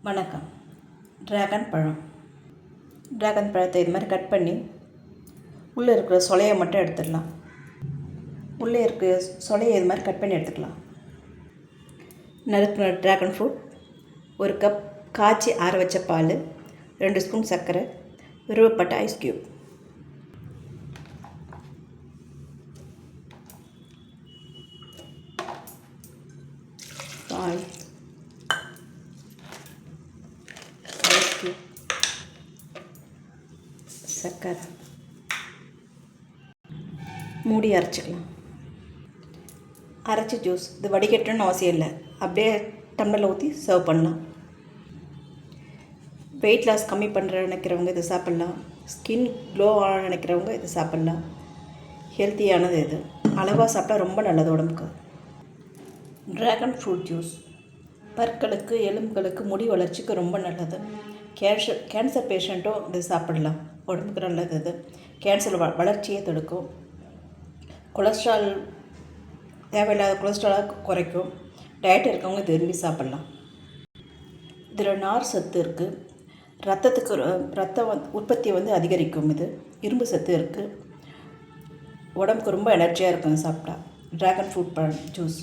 வணக்கம். ட்ராகன் பழத்தை இது மாதிரி கட் பண்ணி உள்ளே இருக்கிற சொலையை மட்டும் எடுத்துடலாம். உள்ளே இருக்கிற சொலையை இது மாதிரி கட் பண்ணி எடுத்துக்கலாம். நறுக்கிற ட்ராகன் ஃப்ரூட், ஒரு கப் காய்ச்சி ஆற வச்ச பால், 2 ஸ்பூன் சர்க்கரை, விருப்பப்பட்ட ஐஸ் க்யூப். பால், ஐஸ் க்யூப், சர்க்கரை, மூடி அரைச்சிக்கலாம். அரைச்சி ஜூஸ் இது வடிகட்டணும்னு அவசியம் இல்லை, அப்படியே டம்ளரில் ஊற்றி சர்வ் பண்ணலாம். வெயிட் லாஸ் கம்மி பண்ணுற நினைக்கிறவங்க இது சாப்பிட்லாம். ஸ்கின் க்ளோ ஆக நினைக்கிறவங்க இது சாப்பிட்லாம். ஹெல்த்தியானது இது. அளவாக சாப்பிட்டா ரொம்ப நல்லது உடம்புக்கு. ட்ராகன் ஃப்ரூட் ஜூஸ் பற்களுக்கு, எலும்புகளுக்கு, முடி வளர்ச்சிக்கு ரொம்ப நல்லது. கேன்சர் பேஷண்ட்டும் இது சாப்பிடலாம். உடம்புக்கு நல்லது இது. கேன்சர் வளர்ச்சியை தடுக்கும். கொலஸ்ட்ரால், தேவையில்லாத கொலஸ்ட்ராலை குறைக்கும். டயட் இருக்கவங்க இது விரும்பி சாப்பிட்லாம். இதில் நார் சத்து இருக்குது. ரத்த உற்பத்தியை அதிகரிக்கும். இது இரும்பு சத்து இருக்குது. உடம்புக்கு ரொம்ப எனர்ஜியாக இருக்கும் சாப்பிட்டா. Dragon fruit juice.